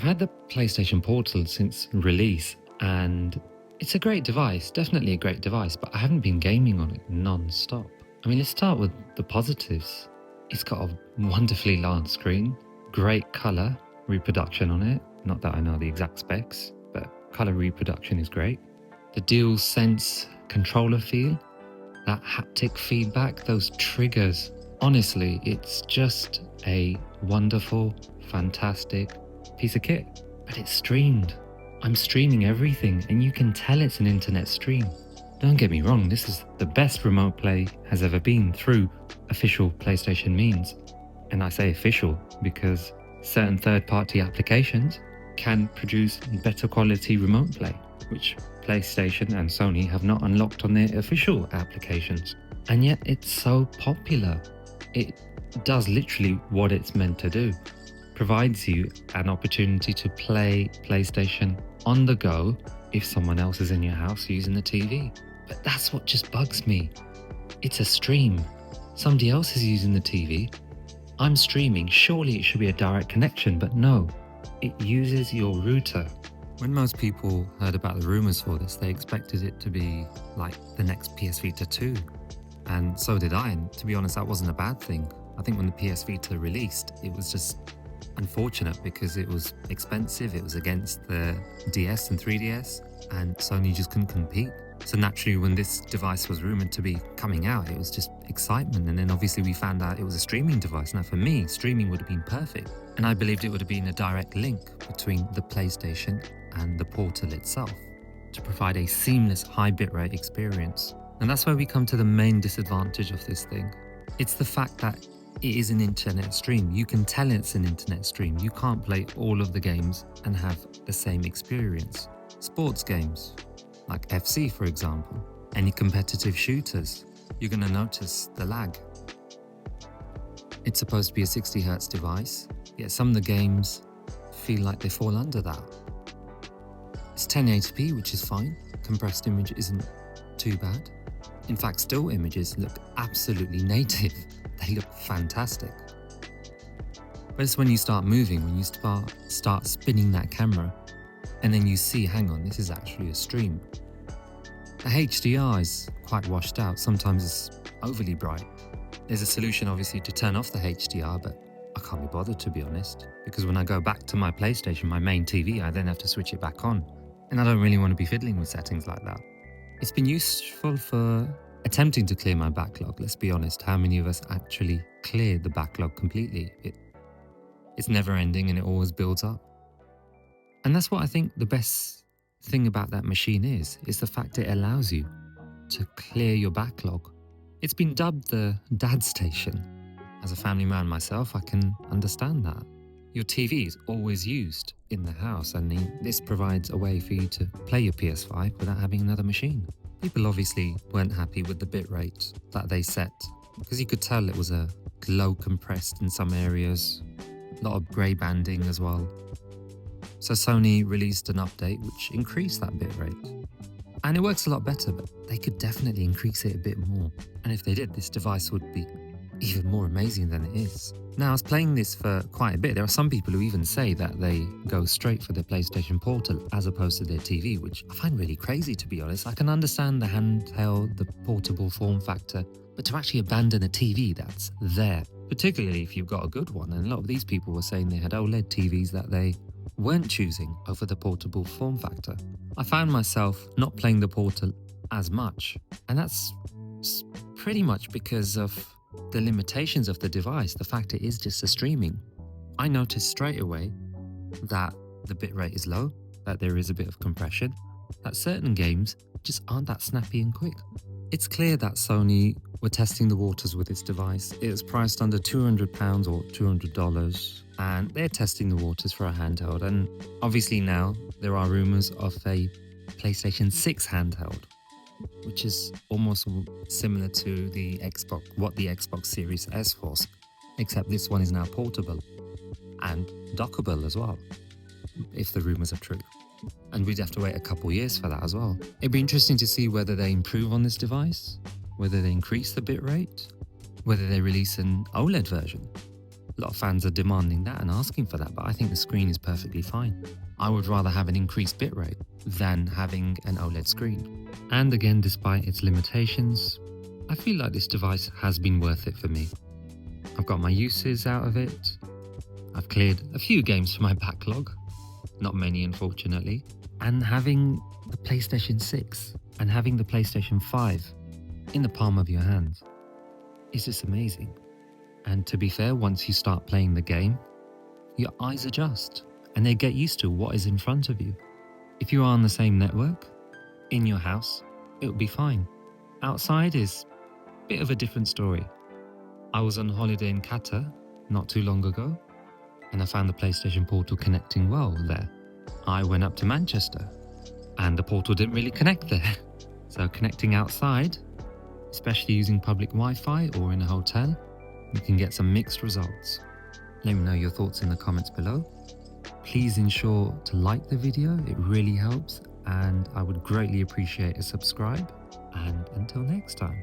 I've had the PlayStation Portal since release, and it's a great device, definitely a great device, but I haven't been gaming on it non-stop. I mean, let's start with the positives. It's got a wonderfully large screen, great colour reproduction on it. Not that I know the exact specs, but colour reproduction is great. The DualSense controller feel, that haptic feedback, those triggers. Honestly, it's just a wonderful, fantastic piece of kit. But it's streamed. I'm streaming everything, and you can tell it's an internet stream. Don't get me wrong, this is the best remote play has ever been through official PlayStation means. And I say official because certain third-party applications can produce better quality remote play, which PlayStation and Sony have not unlocked on their official applications. And yet it's so popular. It does literally what it's meant to do. Provides you an opportunity to play PlayStation on the go if someone else is in your house using the TV. But that's what just bugs me. It's a stream. Somebody else is using the TV. I'm streaming. Surely it should be a direct connection, but no. It uses your router. When most people heard about the rumors for this, they expected it to be like the next PS Vita 2. And so did I, and to be honest, that wasn't a bad thing. I think when the PS Vita released, it was just unfortunate because it was expensive, it was against the DS and 3DS, and Sony just couldn't compete. So naturally, when this device was rumoured to be coming out, it was just excitement. And then obviously we found out it was a streaming device. Now for me, streaming would have been perfect. And I believed it would have been a direct link between the PlayStation and the Portal itself to provide a seamless high bitrate experience. And that's where we come to the main disadvantage of this thing. It's the fact that it is an internet stream. You can tell it's an internet stream. You can't play all of the games and have the same experience. Sports games, like FC for example, any competitive shooters, you're going to notice the lag. It's supposed to be a 60Hz device, yet some of the games feel like they fall under that. It's 1080p, which is fine. Compressed image isn't too bad. In fact, still images look absolutely native. They look fantastic. But it's when you start moving, when you start spinning that camera, and then you see, hang on, this is actually a stream. The HDR is quite washed out. Sometimes it's overly bright. There's a solution, obviously, to turn off the HDR, but I can't be bothered, to be honest, because when I go back to my PlayStation, my main TV, I then have to switch it back on. And I don't really want to be fiddling with settings like that. It's been useful for attempting to clear my backlog. Let's be honest, how many of us actually clear the backlog completely? It's never ending and it always builds up. And that's what I think the best thing about that machine is the fact it allows you to clear your backlog. It's been dubbed the dad station. As a family man myself, I can understand that. Your TV is always used in the house, and this provides a way for you to play your PS5 without having another machine. People obviously weren't happy with the bitrate that they set, because you could tell it was a low compressed in some areas, a lot of grey banding as well. So Sony released an update which increased that bitrate. And it works a lot better, but they could definitely increase it a bit more. And if they did, this device would be even more amazing than it is. Now, I was playing this for quite a bit. There are some people who even say that they go straight for the PlayStation Portal as opposed to their TV, which I find really crazy, to be honest. I can understand the handheld, the portable form factor, but to actually abandon a TV that's there, particularly if you've got a good one, and a lot of these people were saying they had OLED TVs that they weren't choosing over the portable form factor. I found myself not playing the Portal as much, and that's pretty much because of the limitations of the device, the fact it is just a streaming. I noticed straight away that the bitrate is low, that there is a bit of compression, that certain games just aren't that snappy and quick. It's clear that Sony were testing the waters with its device. It was priced under £200 or $200, and they're testing the waters for a handheld. And obviously now there are rumours of a PlayStation 6 handheld, which is almost similar to the Xbox Series S was, except this one is now portable and dockable as well, if the rumours are true. And we'd have to wait a couple years for that as well. It'd be interesting to see whether they improve on this device, whether they increase the bitrate, whether they release an OLED version. A lot of fans are demanding that and asking for that, but I think the screen is perfectly fine. I would rather have an increased bitrate than having an OLED screen. And again, despite its limitations, I feel like this device has been worth it for me. I've got my uses out of it. I've cleared a few games from my backlog, not many unfortunately. And having the PlayStation 6 and having the PlayStation 5 in the palm of your hand is just amazing. And to be fair, once you start playing the game, your eyes adjust and they get used to what is in front of you. If you are on the same network, in your house, it'll be fine. Outside is a bit of a different story. I was on holiday in Qatar not too long ago, and I found the PlayStation Portal connecting well there. I went up to Manchester, and the Portal didn't really connect there. So connecting outside, especially using public Wi-Fi or in a hotel, you can get some mixed results. Let me know your thoughts in the comments below. Please ensure to like the video, it really helps, and I would greatly appreciate a subscribe. And until next time.